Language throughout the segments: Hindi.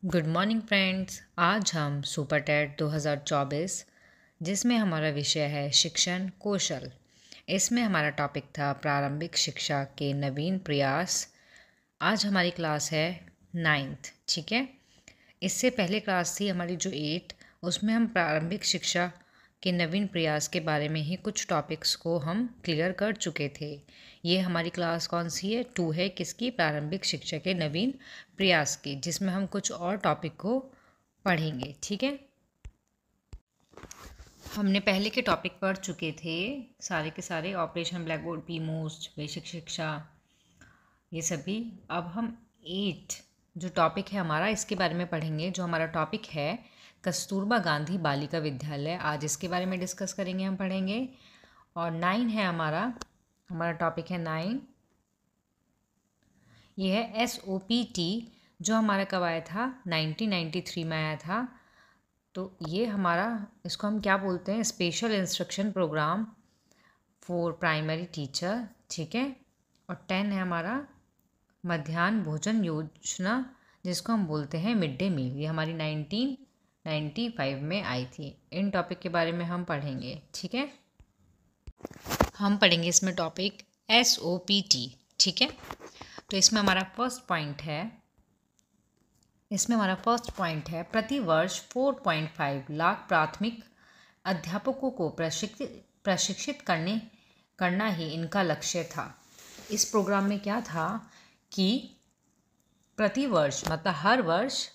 Good morning friends. आज हम सुपर टेट 2024 जिसमें हमारा विषय है शिक्षण कौशल। इसमें हमारा टॉपिक था प्रारंभिक शिक्षा के नवीन प्रयास। आज हमारी क्लास है 9th, ठीक है। इससे पहले क्लास थी हमारी जो 8, उसमें हम प्रारंभिक शिक्षा के नवीन प्रयास के बारे में ही कुछ टॉपिक्स को हम क्लियर कर चुके थे। ये हमारी क्लास कौन सी है? 2 है। किसकी? प्रारंभिक शिक्षा के नवीन प्रयास की, जिसमें हम कुछ और टॉपिक को पढ़ेंगे, ठीक है। हमने पहले के टॉपिक पढ़ चुके थे सारे के सारे, operation black board, P most, basic शिक्षा, ये सभी। अब हम 8 जो टॉपिक है हमारा, इसके बारे में पढ़ेंगे। जो हमारा टॉपिक है कस्तूरबा गांधी बालिका विद्यालय, आज इसके बारे में डिस्कस करेंगे, हम पढ़ेंगे। और 9 है हमारा टॉपिक है 9। ये है SOPT, जो हमारा कब आया था? 1993 में आया था। तो ये हमारा, इसको हम क्या बोलते हैं? Special instruction programme for primary teacher, ठीक है। और 10 है हमारा मध्याह्न भोजन योजना, जिसको हम बोलते हैं मिड डे मील। ये हमारी 1995 में आई थी। इन टॉपिक के बारे में हम पढ़ेंगे, ठीक है। हम पढ़ेंगे इसमें टॉपिक SOPT, ठीक है। तो इसमें हमारा फर्स्ट पॉइंट है प्रतिवर्ष 4.5 लाख प्राथमिक अध्यापकों को प्रशिक्षित करना ही इनका लक्ष्य था। इस प्रोग्राम में क्या था कि प्रतिवर्ष मतलब हर वर्ष,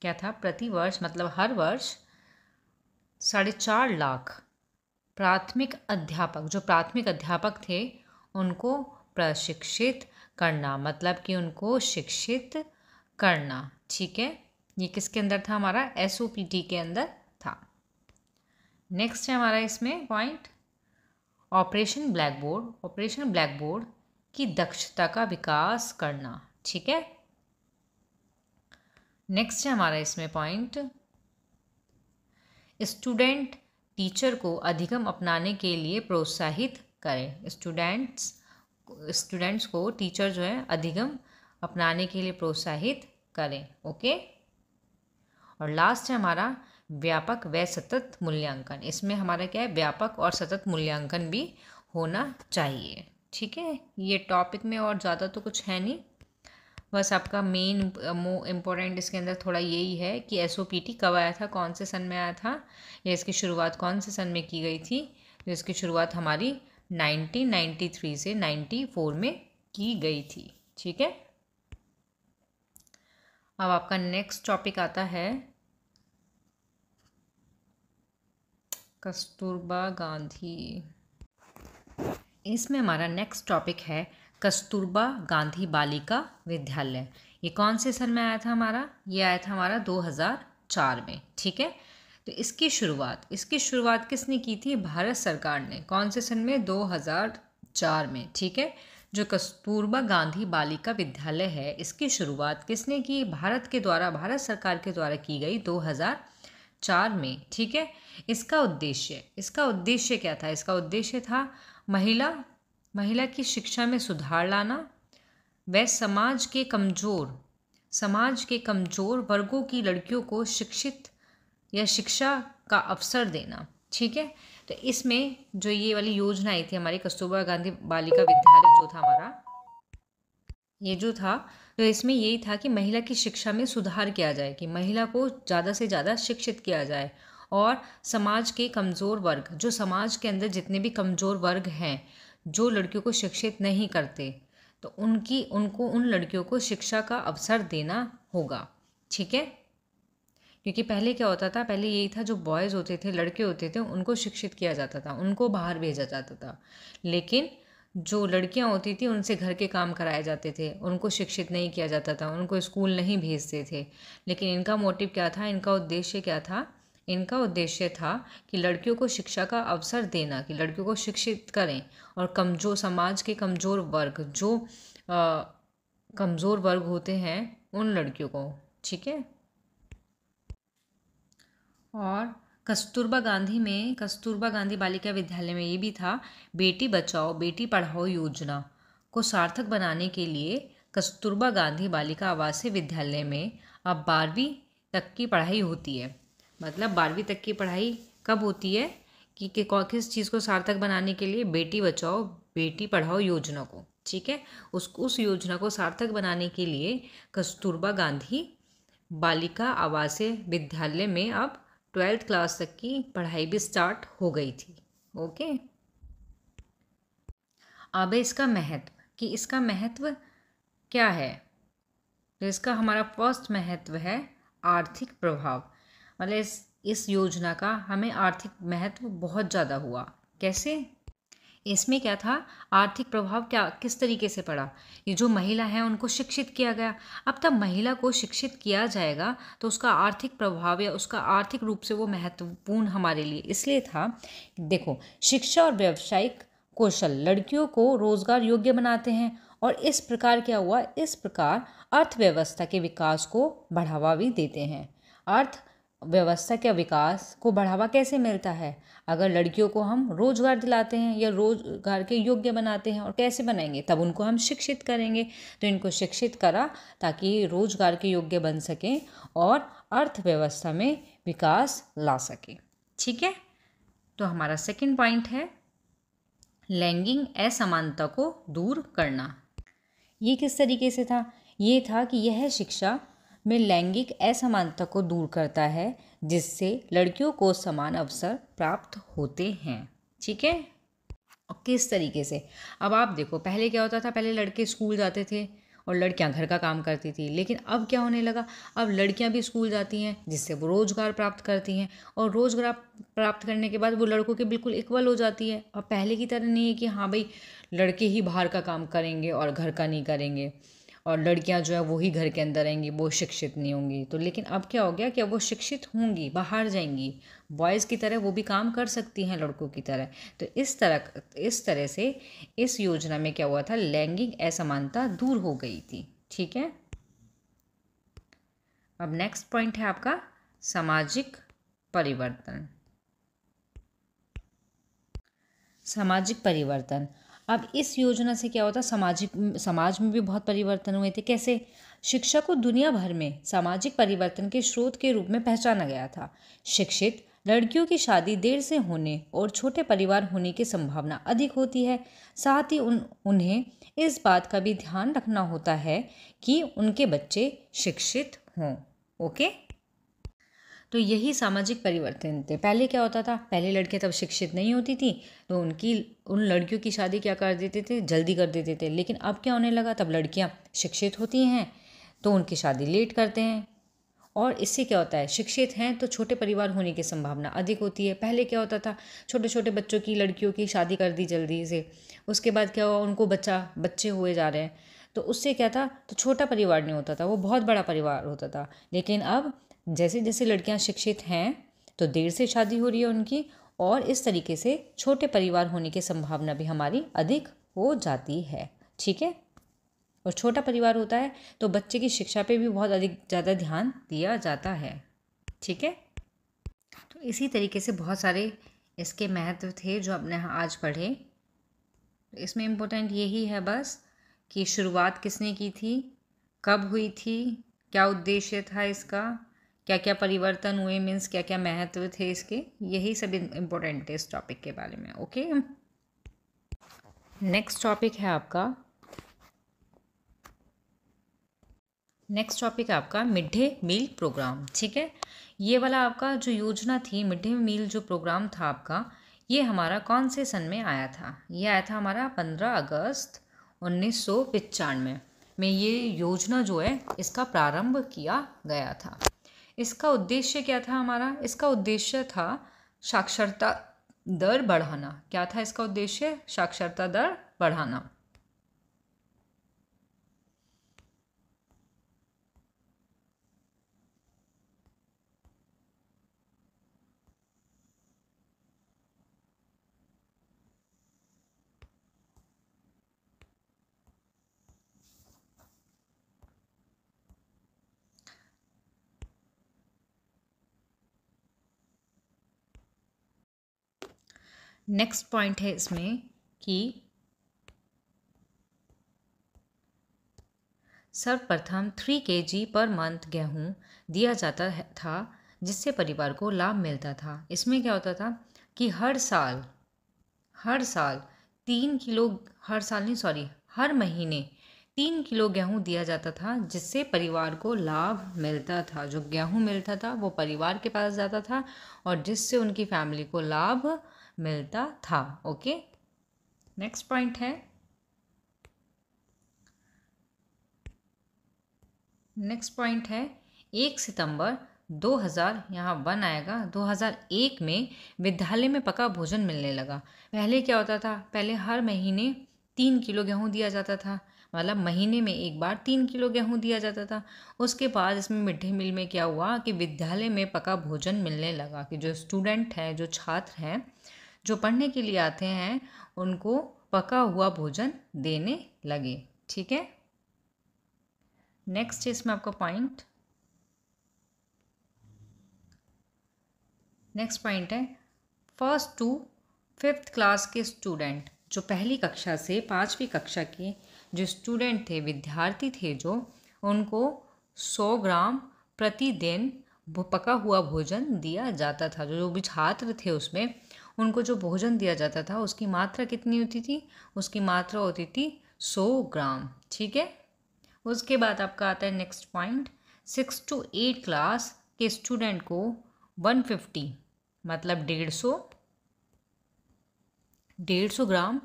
क्या था? प्रतिवर्ष मतलब हर वर्ष 4.5 लाख प्राथमिक अध्यापक, जो प्राथमिक अध्यापक थे, उनको प्रशिक्षित करना, मतलब कि उनको शिक्षित करना, ठीक है। ये किसके अंदर था? हमारा SOPT के अंदर था। नेक्स्ट है हमारा इसमें पॉइंट ऑपरेशन ब्लैक बोर्ड की दक्षता का विकास करना, ठीक है। नेक्स्ट है हमारा इसमें पॉइंट स्टूडेंट टीचर को अधिगम अपनाने के लिए प्रोत्साहित करें। स्टूडेंट्स को टीचर जो है अधिगम अपनाने के लिए प्रोत्साहित करें, ओके। और लास्ट है हमारा व्यापक व सतत मूल्यांकन। इसमें हमारा क्या है? व्यापक और सतत मूल्यांकन भी होना चाहिए, ठीक है। ये टॉपिक में और ज़्यादा तो कुछ है नहीं, बस आपका मेन इम्पोर्टेंट इसके अंदर थोड़ा यही है कि SOPT कब आया था, कौन से सन में आया था, या इसकी शुरुआत कौन से सन में की गई थी। तो इसकी शुरुआत हमारी 1993 से 94 में की गई थी, ठीक है। अब आपका नेक्स्ट टॉपिक आता है कस्तूरबा गांधी। इसमें हमारा नेक्स्ट टॉपिक है कस्तूरबा गांधी बालिका विद्यालय। ये कौन से सन में आया था हमारा? ये आया था हमारा 2004 में, ठीक है। तो इसकी शुरुआत किसने की थी? भारत सरकार ने। कौन से सन में? 2004 में, ठीक है। जो कस्तूरबा गांधी बालिका विद्यालय है, इसकी शुरुआत किसने की? भारत सरकार के द्वारा की गई 2004 में, ठीक है। इसका उद्देश्य क्या था? इसका उद्देश्य था महिला की शिक्षा में सुधार लाना व समाज के कमजोर वर्गों की लड़कियों को शिक्षा का अवसर देना, ठीक है। तो इसमें जो ये वाली योजना आई थी हमारी कस्तूरबा गांधी बालिका विद्यालय जो था हमारा, ये जो था, तो इसमें यही था कि महिला की शिक्षा में सुधार किया जाए, कि महिला को ज़्यादा से ज़्यादा शिक्षित किया जाए, और समाज के कमज़ोर वर्ग, जो समाज के अंदर जितने भी कमज़ोर वर्ग हैं, जो लड़कियों को शिक्षित नहीं करते, तो उनको उन लड़कियों को शिक्षा का अवसर देना होगा, ठीक है। क्योंकि पहले क्या होता था? पहले यही था, जो बॉयज़ होते थे, लड़के होते थे, उनको शिक्षित किया जाता था, उनको बाहर भेजा जाता था। लेकिन जो लड़कियां होती थी, उनसे घर के काम कराए जाते थे, उनको शिक्षित नहीं किया जाता था, उनको स्कूल नहीं भेजते थे। लेकिन इनका मोटिव क्या था? इनका उद्देश्य था कि लड़कियों को शिक्षा का अवसर देना, कि लड़कियों को शिक्षित करें, और समाज के कमज़ोर वर्ग होते हैं, उन लड़कियों को, ठीक है। और कस्तूरबा गांधी बालिका विद्यालय में ये भी था, बेटी बचाओ बेटी पढ़ाओ योजना को सार्थक बनाने के लिए कस्तूरबा गांधी बालिका आवासीय विद्यालय में अब 12वीं तक की पढ़ाई होती है। मतलब 12वीं तक की पढ़ाई कब होती है कि किस चीज़ को सार्थक बनाने के लिए, बेटी बचाओ बेटी पढ़ाओ योजना को, ठीक है, उस योजना को सार्थक बनाने के लिए कस्तूरबा गांधी बालिका आवासीय विद्यालय में अब 12th क्लास तक की पढ़ाई भी स्टार्ट हो गई थी। ओके, अब इसका महत्व, कि इसका महत्व क्या है। तो इसका हमारा फर्स्ट महत्व है आर्थिक प्रभाव। मतलब इस योजना का हमें आर्थिक महत्व बहुत ज़्यादा हुआ। कैसे? इसमें क्या था, आर्थिक प्रभाव क्या किस तरीके से पड़ा, ये जो महिला है उनको शिक्षित किया गया। अब तब महिला को शिक्षित किया जाएगा तो उसका आर्थिक प्रभाव या उसका आर्थिक रूप से वो महत्वपूर्ण हमारे लिए इसलिए था। देखो, शिक्षा और व्यावसायिक कौशल लड़कियों को रोजगार योग्य बनाते हैं और इस प्रकार क्या हुआ, इस प्रकार अर्थव्यवस्था के विकास को बढ़ावा भी देते हैं। अर्थव्यवस्था के विकास को बढ़ावा कैसे मिलता है? अगर लड़कियों को हम रोजगार दिलाते हैं या रोजगार के योग्य बनाते हैं। और कैसे बनाएंगे? तब उनको हम शिक्षित करेंगे। तो इनको शिक्षित करा ताकि रोजगार के योग्य बन सकें और अर्थव्यवस्था में विकास ला सके। ठीक है, तो हमारा सेकंड पॉइंट है लैंगिक असमानता को दूर करना। ये किस तरीके से था? ये था कि यह शिक्षा में लैंगिक असमानता को दूर करता है जिससे लड़कियों को समान अवसर प्राप्त होते हैं। ठीक है, और किस तरीके से? अब आप देखो, पहले क्या होता था, पहले लड़के स्कूल जाते थे और लड़कियां घर का काम करती थी। लेकिन अब क्या होने लगा, अब लड़कियां भी स्कूल जाती हैं जिससे वो रोज़गार प्राप्त करती हैं और रोज़गार प्राप्त करने के बाद वो लड़कों के बिल्कुल इक्वल हो जाती है। अब पहले की तरह नहीं है कि हाँ भाई लड़के ही बाहर का काम करेंगे और घर का नहीं करेंगे और लड़कियां जो है वो ही घर के अंदर रहेंगी, वो शिक्षित नहीं होंगी। तो लेकिन अब क्या हो गया कि अब वो शिक्षित होंगी, बाहर जाएंगी, बॉयज़ की तरह वो भी काम कर सकती हैं लड़कों की तरह। तो इस तरह से इस योजना में क्या हुआ था, लैंगिक असमानता दूर हो गई थी। ठीक है, अब नेक्स्ट पॉइंट है आपका सामाजिक परिवर्तन। सामाजिक परिवर्तन, अब इस योजना से क्या होता, समाज में भी बहुत परिवर्तन हुए थे। कैसे? शिक्षा को दुनिया भर में सामाजिक परिवर्तन के स्रोत के रूप में पहचाना गया था। शिक्षित लड़कियों की शादी देर से होने और छोटे परिवार होने की संभावना अधिक होती है। साथ ही उन्हें इस बात का भी ध्यान रखना होता है कि उनके बच्चे शिक्षित हों। ओके, तो यही सामाजिक परिवर्तन थे। पहले क्या होता था, पहले लड़कियां तब शिक्षित नहीं होती थी तो उन लड़कियों की शादी क्या कर देते थे, जल्दी कर देते थे। लेकिन अब क्या होने लगा, तब लड़कियां शिक्षित होती हैं तो उनकी शादी लेट करते हैं। और इससे क्या होता है, शिक्षित हैं तो छोटे परिवार होने की संभावना अधिक होती है। पहले क्या होता था, छोटे छोटे बच्चों की, लड़कियों की शादी कर दी जल्दी से, उसके बाद क्या हुआ, उनको बच्चे हुए जा रहे हैं तो उससे क्या था, तो छोटा परिवार नहीं होता था, वो बहुत बड़ा परिवार होता था। लेकिन अब जैसे जैसे लड़कियां शिक्षित हैं तो देर से शादी हो रही है उनकी, और इस तरीके से छोटे परिवार होने की संभावना भी हमारी अधिक हो जाती है। ठीक है, और छोटा परिवार होता है तो बच्चे की शिक्षा पे भी बहुत अधिक ज़्यादा ध्यान दिया जाता है। ठीक है, तो इसी तरीके से बहुत सारे इसके महत्व थे जो आपने आज पढ़े। इसमें इम्पोर्टेंट यही है बस कि शुरुआत किसने की थी, कब हुई थी, क्या उद्देश्य था इसका, क्या क्या परिवर्तन हुए, मीन्स क्या क्या महत्व थे इसके, यही सब इम्पोर्टेंट है इस टॉपिक के बारे में। ओके, नेक्स्ट टॉपिक है आपका मिड डे मील प्रोग्राम। ठीक है, ये वाला आपका जो योजना थी, मिड डे मील जो प्रोग्राम था आपका, ये हमारा कौन से सन में आया था? ये आया था हमारा 15 अगस्त 1995 में। ये योजना जो है इसका प्रारंभ किया गया था। इसका उद्देश्य क्या था हमारा? इसका उद्देश्य था साक्षरता दर बढ़ाना। क्या था इसका उद्देश्य? साक्षरता दर बढ़ाना। नेक्स्ट पॉइंट है इसमें कि सर्वप्रथम 3 kg पर मंथ गेहूँ दिया जाता था, जिससे परिवार को लाभ मिलता था। इसमें क्या होता था कि हर साल 3 किलो, हर महीने 3 किलो गेहूँ दिया जाता था, जिससे परिवार को लाभ मिलता था। जो गेहूँ मिलता था वो परिवार के पास जाता था और जिससे उनकी फैमिली को लाभ मिलता था। ओके, नेक्स्ट पॉइंट है, नेक्स्ट पॉइंट है 1 सितंबर 2000, यहाँ 1 आएगा, 2001 में विद्यालय में पका भोजन मिलने लगा। पहले क्या होता था, पहले हर महीने 3 किलो गेहूँ दिया जाता था, मतलब महीने में एक बार 3 किलो गेहूँ दिया जाता था। उसके बाद इसमें मिड डे मील में क्या हुआ कि विद्यालय में पका भोजन मिलने लगा, कि जो स्टूडेंट हैं, जो छात्र हैं, जो पढ़ने के लिए आते हैं, उनको पका हुआ भोजन देने लगे। ठीक है, नेक्स्ट इसमें आपका पॉइंट, नेक्स्ट पॉइंट है 1st to 5th क्लास के स्टूडेंट, जो पहली कक्षा से 5वीं कक्षा के जो स्टूडेंट थे, विद्यार्थी थे, जो उनको 100 ग्राम प्रतिदिन पका हुआ भोजन दिया जाता था। जो भी छात्र थे उसमें, उनको जो भोजन दिया जाता था उसकी मात्रा कितनी होती थी, उसकी मात्रा होती थी 100 ग्राम। ठीक है, उसके बाद आपका आता है नेक्स्ट पॉइंट, 6 to 8 क्लास के स्टूडेंट को 150, मतलब 150 ग्राम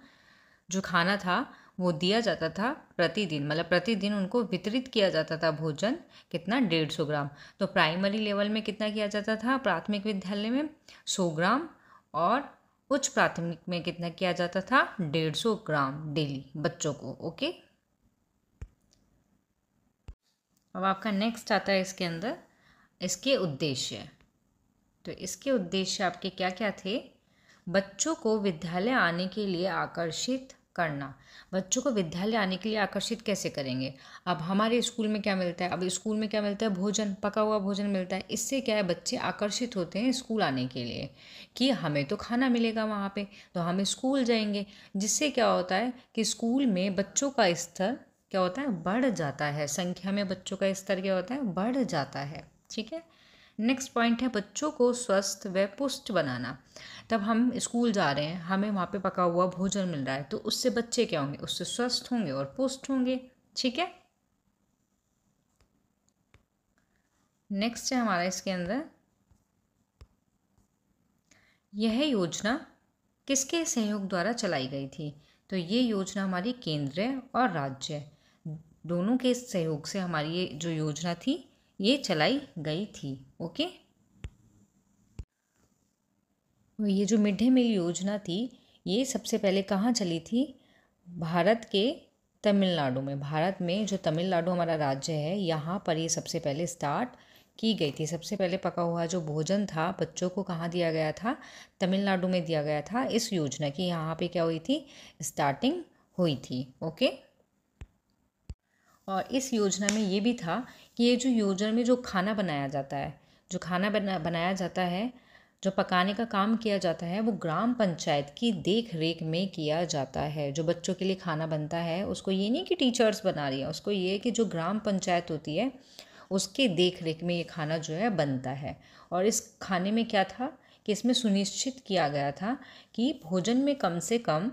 जो खाना था वो दिया जाता था प्रतिदिन, मतलब प्रतिदिन उनको वितरित किया जाता था भोजन, कितना, 150 ग्राम। तो प्राइमरी लेवल में कितना किया जाता था, प्राथमिक विद्यालय में 100 ग्राम, और उच्च प्राथमिक में कितना किया जाता था, 150 ग्राम डेली बच्चों को। ओके, अब आपका नेक्स्ट आता है इसके अंदर इसके उद्देश्य। तो इसके उद्देश्य आपके क्या क्या थे, बच्चों को विद्यालय आने के लिए आकर्षित करना। बच्चों को विद्यालय आने के लिए आकर्षित कैसे करेंगे, अब हमारे स्कूल में क्या मिलता है, अब स्कूल में क्या मिलता है, भोजन, पका हुआ भोजन मिलता है। इससे क्या है, बच्चे आकर्षित होते हैं स्कूल आने के लिए, कि हमें तो खाना मिलेगा वहाँ पे, तो हम स्कूल जाएंगे। जिससे क्या होता है कि स्कूल में बच्चों का स्तर क्या होता है, बढ़ जाता है, संख्या में बच्चों का स्तर क्या होता है, बढ़ जाता है। ठीक है, नेक्स्ट पॉइंट है बच्चों को स्वस्थ व पुष्ट बनाना। तब हम स्कूल जा रहे हैं, हमें वहाँ पे पका हुआ भोजन मिल रहा है, तो उससे बच्चे क्या होंगे, उससे स्वस्थ होंगे और पुष्ट होंगे। ठीक है, नेक्स्ट है हमारा इसके अंदर, यह योजना किसके सहयोग द्वारा चलाई गई थी। तो ये योजना हमारी केंद्र और राज्य दोनों के सहयोग से हमारी ये जो योजना थी ये चलाई गई थी। ओके, ये जो मिड डे मील योजना थी ये सबसे पहले कहाँ चली थी, भारत के तमिलनाडु में। भारत में जो तमिलनाडु हमारा राज्य है, यहाँ पर ये सबसे पहले स्टार्ट की गई थी। सबसे पहले पका हुआ जो भोजन था बच्चों को कहाँ दिया गया था, तमिलनाडु में दिया गया था। इस योजना की यहाँ पे क्या हुई थी, स्टार्टिंग हुई थी। ओके, और इस योजना में ये भी था कि ये जो योजना में जो खाना बनाया जाता है, जो खाना बनाया जाता है, जो पकाने का काम किया जाता है, वो ग्राम पंचायत की देख रेख में किया जाता है। जो बच्चों के लिए खाना बनता है उसको ये नहीं कि टीचर्स बना रही है, उसको ये कि जो ग्राम पंचायत होती है उसके देख रेख में ये खाना जो है बनता है। और इस खाने में क्या था कि इसमें सुनिश्चित किया गया था कि भोजन में कम से कम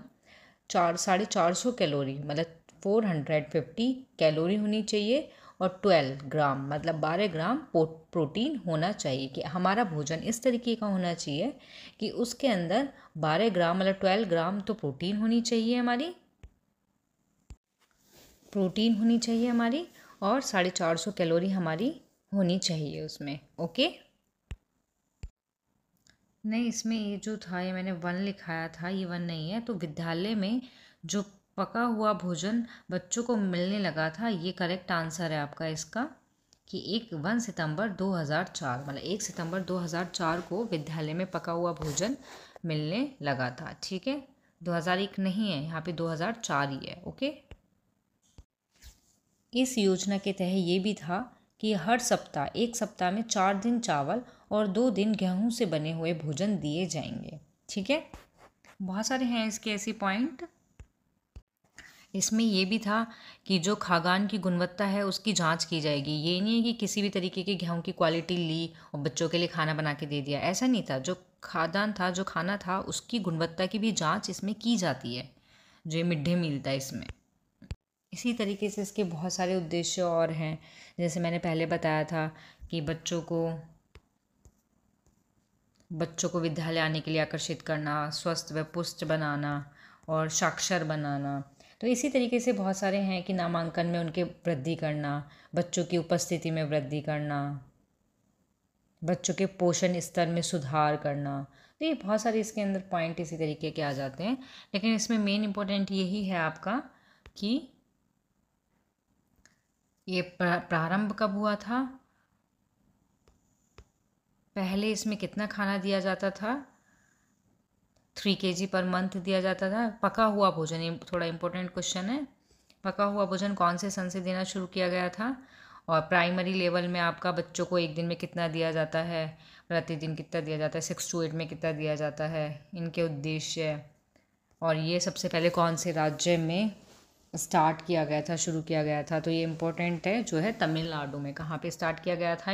450 कैलोरी, मतलब 450 कैलोरी होनी चाहिए, और 12 ग्राम, मतलब 12 ग्राम प्रोटीन होना चाहिए। कि हमारा भोजन इस तरीके का होना चाहिए कि उसके अंदर 12 ग्राम, मतलब 12 ग्राम तो प्रोटीन होनी चाहिए हमारी, प्रोटीन होनी चाहिए हमारी, और 450 कैलोरी हमारी होनी चाहिए उसमें। ओके, नहीं, इसमें ये जो था ये मैंने 1 लिखाया था, ये 1 नहीं है। तो विद्यालय में जो पका हुआ भोजन बच्चों को मिलने लगा था, ये करेक्ट आंसर है आपका इसका, कि 1 सितंबर 2004, मतलब 1 सितंबर 2004 को विद्यालय में पका हुआ भोजन मिलने लगा था। ठीक है, 2001 नहीं है, यहाँ पे 2004 ही है। ओके, इस योजना के तहत ये भी था कि हर सप्ताह, एक सप्ताह में 4 दिन चावल और 2 दिन गेहूं से बने हुए भोजन दिए जाएंगे। ठीक है, बहुत सारे हैं इसके ऐसे पॉइंट। इसमें ये भी था कि जो खाद्यान्न की गुणवत्ता है उसकी जांच की जाएगी। ये नहीं है कि किसी भी तरीके के गेहूं की क्वालिटी ली और बच्चों के लिए खाना बना के दे दिया, ऐसा नहीं था। जो खाद्यान्न था, जो खाना था, उसकी गुणवत्ता की भी जांच इसमें की जाती है, जो मिड डे मील था इसमें। इसी तरीके से इसके बहुत सारे उद्देश्य और हैं, जैसे मैंने पहले बताया था कि बच्चों को विद्यालय आने के लिए आकर्षित करना, स्वस्थ व पुष्ट बनाना और साक्षर बनाना। तो इसी तरीके से बहुत सारे हैं कि नामांकन में उनके वृद्धि करना, बच्चों की उपस्थिति में वृद्धि करना, बच्चों के पोषण स्तर में सुधार करना। तो ये बहुत सारे इसके अंदर पॉइंट इसी तरीके के आ जाते हैं, लेकिन इसमें मेन इम्पोर्टेंट यही है आपका कि ये प्रारंभ कब हुआ था, पहले इसमें कितना खाना दिया जाता था, 3 kg पर मंथ दिया जाता था। पका हुआ भोजन, ये थोड़ा इम्पोर्टेंट क्वेश्चन है, पका हुआ भोजन कौन से सन से देना शुरू किया गया था। और प्राइमरी लेवल में आपका बच्चों को एक दिन में कितना दिया जाता है, प्रतिदिन कितना दिया जाता है, 6 to 8 में कितना दिया जाता है, इनके उद्देश्य। और ये सबसे पहले कौन से राज्य में स्टार्ट किया गया था, शुरू किया गया था, तो ये इम्पोर्टेंट है, जो है तमिलनाडु में। कहाँ पे स्टार्ट किया गया था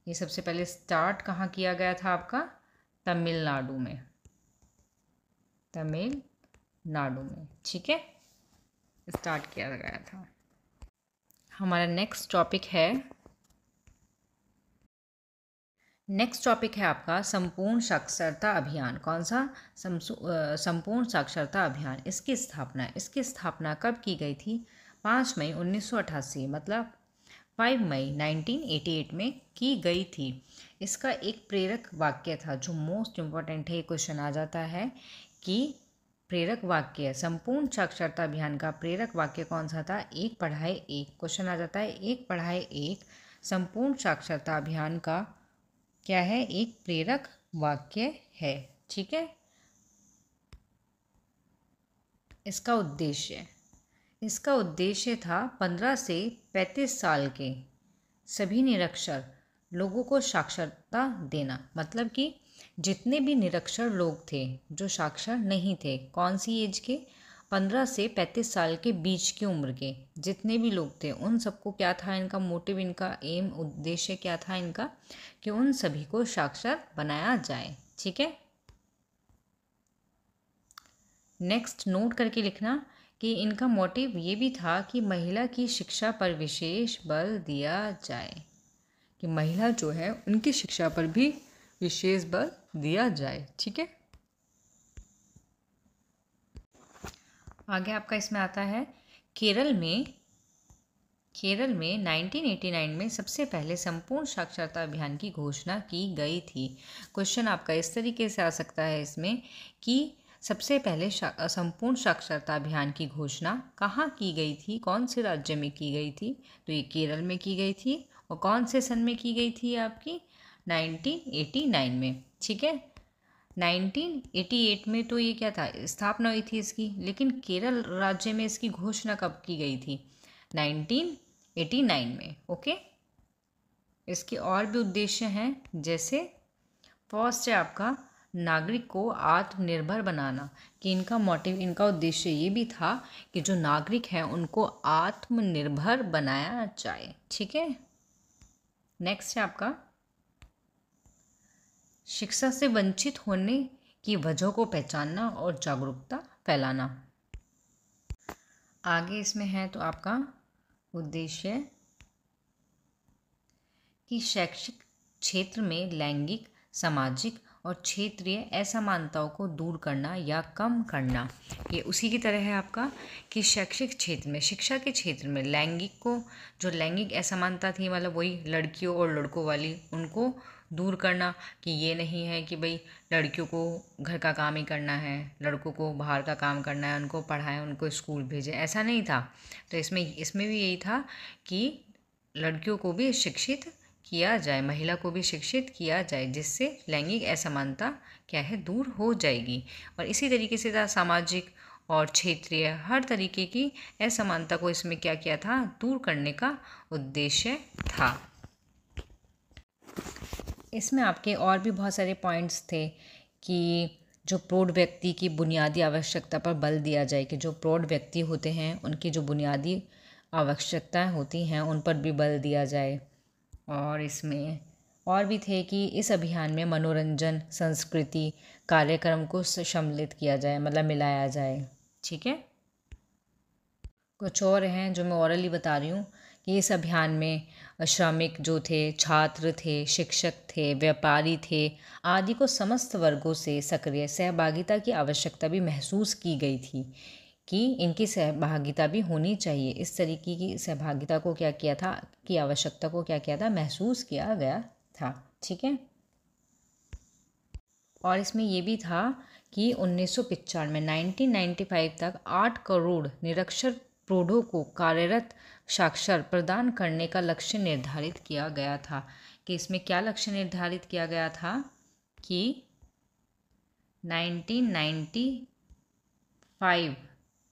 ये सबसे पहले स्टार्ट कहाँ किया गया था आपका, तमिलनाडु में, तमिलनाडु में, ठीक है, स्टार्ट किया गया था। हमारा नेक्स्ट टॉपिक है आपका संपूर्ण साक्षरता अभियान। कौन सा, संपूर्ण साक्षरता अभियान। इसकी स्थापना कब की गई थी, 5 मई 1988, मतलब 5 मई 1988 में की गई थी। इसका एक प्रेरक वाक्य था, जो मोस्ट इम्पॉर्टेंट है, क्वेश्चन आ जाता है कि प्रेरक वाक्य, संपूर्ण साक्षरता अभियान का प्रेरक वाक्य कौन सा था, 1 पढ़ाए 1। क्वेश्चन आ जाता है 1 पढ़ाए 1 संपूर्ण साक्षरता अभियान का क्या है, एक प्रेरक वाक्य है, ठीक है। इसका उद्देश्य था 15 से 35 साल के सभी निरक्षर लोगों को साक्षरता देना। मतलब कि जितने भी निरक्षर लोग थे, जो साक्षर नहीं थे, कौन सी एज के, 15 से 35 साल के बीच की उम्र के जितने भी लोग थे, उन सबको क्या था, इनका मोटिव, इनका एम, उद्देश्य क्या था इनका, कि उन सभी को साक्षर बनाया जाए, ठीक है। नेक्स्ट नोट करके लिखना कि इनका मोटिव ये भी था कि महिला की शिक्षा पर विशेष बल दिया जाए, कि महिला जो है उनकी शिक्षा पर भी विशेष बल दिया जाए, ठीक है। आगे आपका इसमें आता है केरल में 1989 में सबसे पहले संपूर्ण साक्षरता अभियान की घोषणा की गई थी। क्वेश्चन आपका इस तरीके से आ सकता है इसमें कि सबसे पहले संपूर्ण साक्षरता अभियान की घोषणा कहाँ की गई थी, कौन से राज्य में की गई थी, तो ये केरल में की गई थी। और कौन से सन में की गई थी आपकी, 1989 में, ठीक है। 1988 में तो ये क्या था, स्थापना हुई थी इसकी, लेकिन केरल राज्य में इसकी घोषणा कब की गई थी, 1989 में, ओके। इसके और भी उद्देश्य हैं, जैसे फर्स्ट है आपका नागरिक को आत्मनिर्भर बनाना, कि इनका मोटिव, इनका उद्देश्य ये भी था कि जो नागरिक हैं उनको आत्मनिर्भर बनाया जाए, ठीक है। नेक्स्ट है आपका शिक्षा से वंचित होने की वजह को पहचानना और जागरूकता फैलाना। आगे इसमें है तो आपका उद्देश्य कि शैक्षिक क्षेत्र में लैंगिक, सामाजिक और क्षेत्रीय असमानताओं को दूर करना या कम करना। ये उसी की तरह है आपका कि शैक्षिक क्षेत्र में, शिक्षा के क्षेत्र में जो लैंगिक असमानता थी, मतलब वही लड़कियों और लड़कों वाली, उनको दूर करना, कि ये नहीं है कि भाई लड़कियों को घर का काम ही करना है, लड़कों को बाहर का काम करना है, उनको पढ़ाएं, उनको स्कूल भेजें, ऐसा नहीं था। तो इसमें भी यही था कि लड़कियों को भी शिक्षित किया जाए, महिला को भी शिक्षित किया जाए, जिससे लैंगिक असमानता क्या है, दूर हो जाएगी। और इसी तरीके से सामाजिक और क्षेत्रीय हर तरीके की असमानता को इसमें क्या किया था, दूर करने का उद्देश्य था। इसमें आपके और भी बहुत सारे पॉइंट्स थे कि जो प्रौढ़ व्यक्ति की बुनियादी आवश्यकता पर बल दिया जाए कि जो प्रौढ़ व्यक्ति होते हैं उनकी जो बुनियादी आवश्यकताएं होती हैं उन पर भी बल दिया जाए। और इसमें और भी थे कि इस अभियान में मनोरंजन संस्कृति कार्यक्रम को सम्मिलित किया जाए, मतलब मिलाया जाए। ठीक है, कुछ और हैं जो मैं ओरली बता रही हूँ कि इस अभियान में श्रमिक जो थे, छात्र थे, शिक्षक थे, व्यापारी थे आदि को समस्त वर्गों से सक्रिय सहभागिता की आवश्यकता भी महसूस की गई थी कि इनकी सहभागिता भी होनी चाहिए। इस तरीके की सहभागिता को क्या किया था कि आवश्यकता को क्या किया था, महसूस किया गया था। ठीक है, और इसमें ये भी था कि 1995 1995 तक 8 करोड़ निरक्षर प्रौढ़ों को कार्यरत साक्षर प्रदान करने का लक्ष्य निर्धारित किया गया था। कि इसमें क्या लक्ष्य निर्धारित किया गया था कि 1995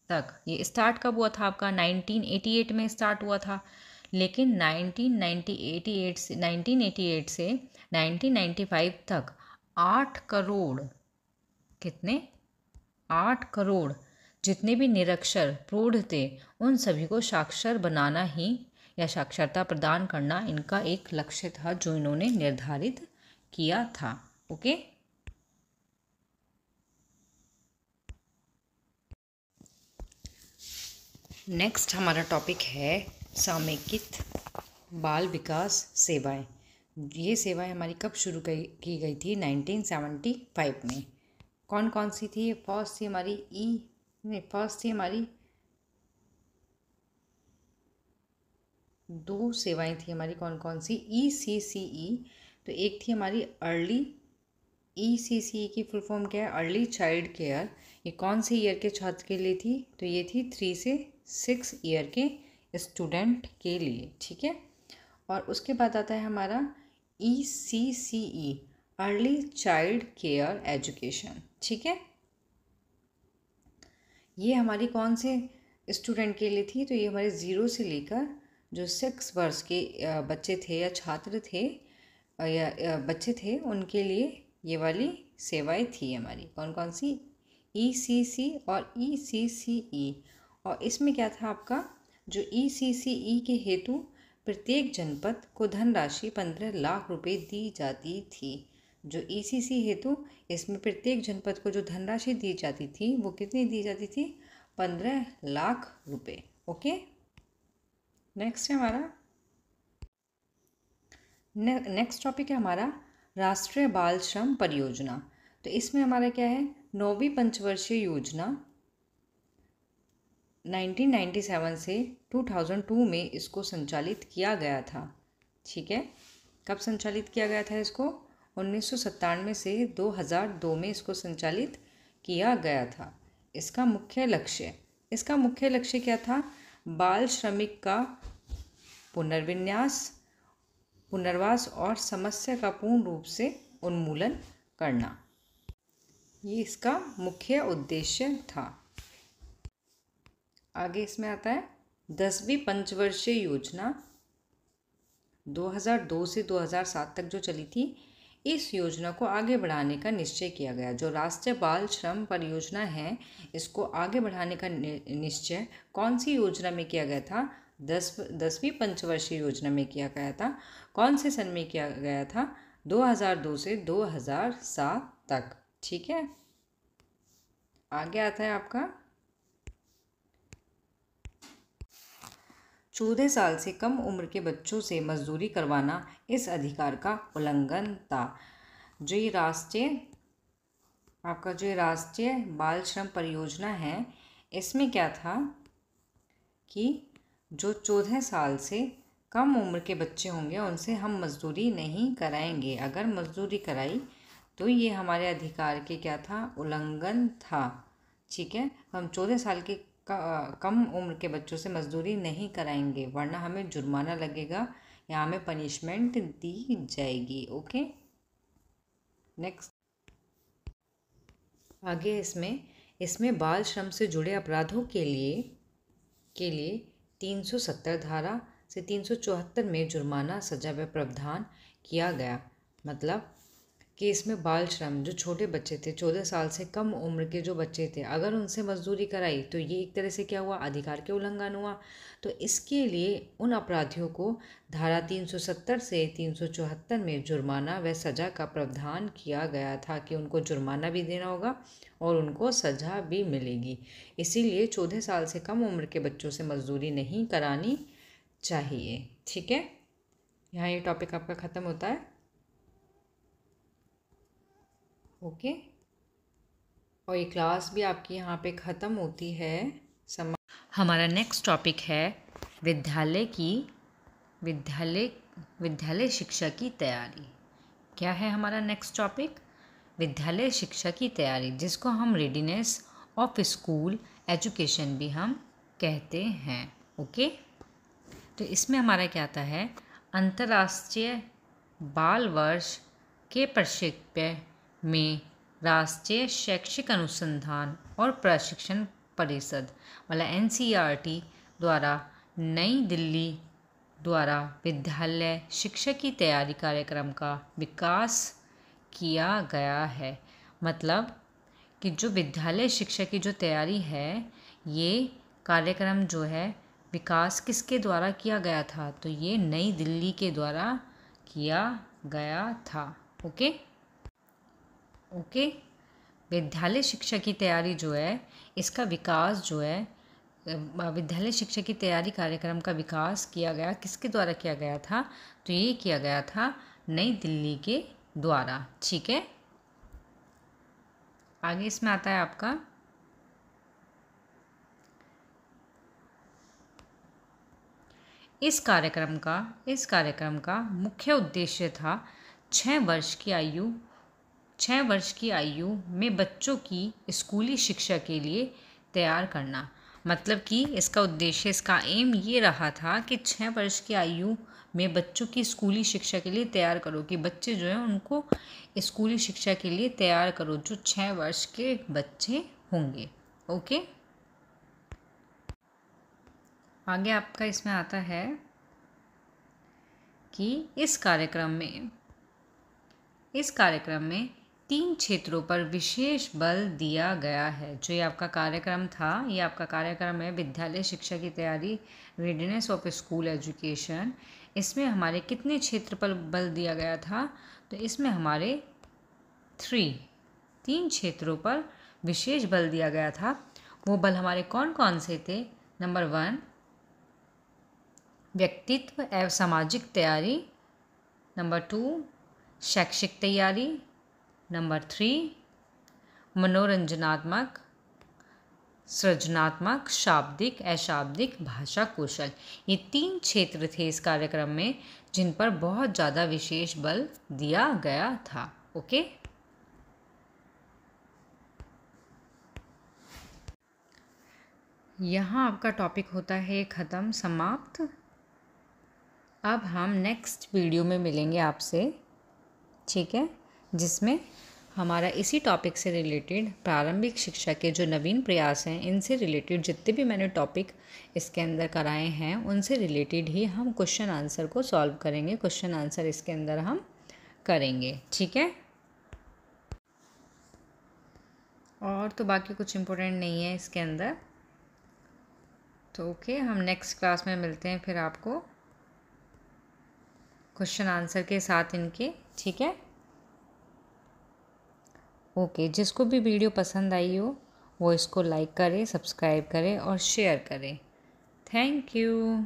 तक, ये स्टार्ट कब हुआ था आपका, 1988 में स्टार्ट हुआ था, लेकिन 1988 से 1995 तक 8 करोड़, कितने, 8 करोड़ जितने भी निरक्षर प्रौढ़ थे उन सभी को साक्षर बनाना ही या साक्षरता प्रदान करना इनका एक लक्ष्य था जो इन्होंने निर्धारित किया था। ओके, नेक्स्ट हमारा टॉपिक है समेकित बाल विकास सेवाएं। ये सेवाएं हमारी कब शुरू की गई थी, 1975 में। कौन कौन सी थी, फर्स्ट थी हमारी दो सेवाएं थी हमारी, कौन कौन सी, ECCE। तो एक थी हमारी अर्ली, ECCE की फुल फॉर्म क्या है, अर्ली चाइल्ड केयर। ये कौन से ईयर के छात्र के लिए थी, तो ये थी 3 से 6 ईयर के स्टूडेंट के लिए। ठीक है, और उसके बाद आता है हमारा ECCE, early child care education. ठीक है, ये हमारी कौन से स्टूडेंट के लिए थी, तो ये हमारे 0 से लेकर जो 6 वर्ष के बच्चे थे या छात्र थे या बच्चे थे उनके लिए ये वाली सेवाएं थी हमारी। कौन कौन सी, ECC और ECCE। और इसमें क्या था आपका, जो ECCE के हेतु प्रत्येक जनपद को धनराशि 15 लाख रुपए दी जाती थी। जो ECC हेतु इसमें प्रत्येक जनपद को जो धनराशि दी जाती थी वो कितनी दी जाती थी, 15 लाख रुपए। ओके, नेक्स्ट है हमारा, नेक्स्ट टॉपिक है हमारा राष्ट्रीय बाल श्रम परियोजना। तो इसमें हमारा क्या है, 9वीं पंचवर्षीय योजना 1997 से 2002 में इसको संचालित किया गया था। ठीक है, कब संचालित किया गया था इसको, 1997 से 2002 में इसको संचालित किया गया था। इसका मुख्य लक्ष्य क्या था, बाल श्रमिक का पुनर्वास और समस्या का पूर्ण रूप से उन्मूलन करना, ये इसका मुख्य उद्देश्य था। आगे इसमें आता है 10वीं पंचवर्षीय योजना 2002 से 2007 तक जो चली थी। इस योजना को आगे बढ़ाने का निश्चय किया गया। जो राष्ट्रीय बाल श्रम परियोजना है इसको आगे बढ़ाने का निश्चय कौन सी योजना में किया गया था, 10वीं पंचवर्षीय योजना में किया गया था। कौन से सन में किया गया था, 2002 से 2007 तक। ठीक है, आगे आता है आपका 14 साल से कम उम्र के बच्चों से मजदूरी करवाना इस अधिकार का उल्लंघन था। जो ये राष्ट्रीय बाल श्रम परियोजना है इसमें क्या था कि जो 14 साल से कम उम्र के बच्चे होंगे उनसे हम मजदूरी नहीं कराएंगे। अगर मजदूरी कराई तो ये हमारे अधिकार के क्या था, उल्लंघन था। ठीक है, हम 14 साल के कम उम्र के बच्चों से मजदूरी नहीं कराएंगे वरना हमें जुर्माना लगेगा या हमें पनिशमेंट दी जाएगी। ओके, नेक्स्ट आगे इसमें बाल श्रम से जुड़े अपराधों के लिए 370 धारा से 374 में जुर्माना सजा व प्रावधान किया गया। मतलब कि इसमें बाल श्रम, जो छोटे बच्चे थे 14 साल से कम उम्र के जो बच्चे थे, अगर उनसे मजदूरी कराई तो ये एक तरह से क्या हुआ, अधिकार के उल्लंघन हुआ। तो इसके लिए उन अपराधियों को धारा 370 से 374 में जुर्माना व सज़ा का प्रावधान किया गया था कि उनको जुर्माना भी देना होगा और उनको सज़ा भी मिलेगी। इसीलिए 14 साल से कम उम्र के बच्चों से मजदूरी नहीं करानी चाहिए। ठीक है, यहाँ ये टॉपिक आपका ख़त्म होता है। ओके, और ये क्लास भी आपकी यहाँ पे ख़त्म होती है। हमारा नेक्स्ट टॉपिक है विद्यालय शिक्षा की तैयारी। क्या है हमारा नेक्स्ट टॉपिक? विद्यालय शिक्षा की तैयारी, जिसको हम रेडीनेस ऑफ स्कूल एजुकेशन भी हम कहते हैं। ओके, तो इसमें हमारा क्या आता है, अंतर्राष्ट्रीय बाल वर्ष के प्रक्षेप्य में राष्ट्रीय शैक्षिक अनुसंधान और प्रशिक्षण परिषद वाला NCERT द्वारा नई दिल्ली द्वारा विद्यालय शिक्षा की तैयारी कार्यक्रम का विकास किया गया है। मतलब कि जो विद्यालय शिक्षा की जो तैयारी है, ये कार्यक्रम जो है विकास किसके द्वारा किया गया था, तो ये नई दिल्ली के द्वारा किया गया था। ओके, विद्यालय शिक्षा की तैयारी जो है, इसका विकास जो है, विद्यालय शिक्षा की तैयारी कार्यक्रम का विकास किया गया, किसके द्वारा किया गया था, तो ये किया गया था नई दिल्ली के द्वारा। ठीक है, आगे इसमें आता है आपका इस कार्यक्रम का मुख्य उद्देश्य था 6 वर्ष की आयु में बच्चों की स्कूली शिक्षा के लिए तैयार करना। मतलब कि इसका उद्देश्य, इसका एम ये रहा था कि 6 वर्ष की आयु में बच्चों की स्कूली शिक्षा के लिए तैयार करो, कि बच्चे जो हैं उनको स्कूली शिक्षा के लिए तैयार करो, जो 6 वर्ष के बच्चे होंगे। ओके, आगे आपका इसमें आता है कि इस कार्यक्रम में 3 क्षेत्रों पर विशेष बल दिया गया है। जो ये आपका कार्यक्रम था, ये आपका कार्यक्रम है विद्यालय शिक्षा की तैयारी, रेडीनेस ऑफ स्कूल एजुकेशन। इसमें हमारे कितने क्षेत्र पर बल दिया गया था, तो इसमें हमारे 3 क्षेत्रों पर विशेष बल दिया गया था। वो बल हमारे कौन कौन से थे? नंबर 1 व्यक्तित्व एवं सामाजिक तैयारी, नंबर 2 शैक्षिक तैयारी, नंबर 3 मनोरंजनात्मक, सृजनात्मक, शाब्दिक, अशाब्दिक भाषा कौशल। ये 3 क्षेत्र थे इस कार्यक्रम में जिन पर बहुत ज़्यादा विशेष बल दिया गया था। ओके, यहाँ आपका टॉपिक होता है ख़त्म, समाप्त। अब हम नेक्स्ट वीडियो में मिलेंगे आपसे, ठीक है, जिसमें हमारा इसी टॉपिक से रिलेटेड प्रारंभिक शिक्षा के जो नवीन प्रयास हैं, इनसे रिलेटेड जितने भी मैंने टॉपिक इसके अंदर कराए हैं, उनसे रिलेटेड ही हम क्वेश्चन आंसर को सॉल्व करेंगे। क्वेश्चन आंसर इसके अंदर हम करेंगे, ठीक है। और तो बाकी कुछ इम्पोर्टेंट नहीं है इसके अंदर। तो ओके, हम नेक्स्ट क्लास में मिलते हैं फिर आपको क्वेश्चन आंसर के साथ इनके, ठीक है। ओके, जिसको भी वीडियो पसंद आई हो वो इसको लाइक करे, सब्सक्राइब करे और शेयर करे। Thank you.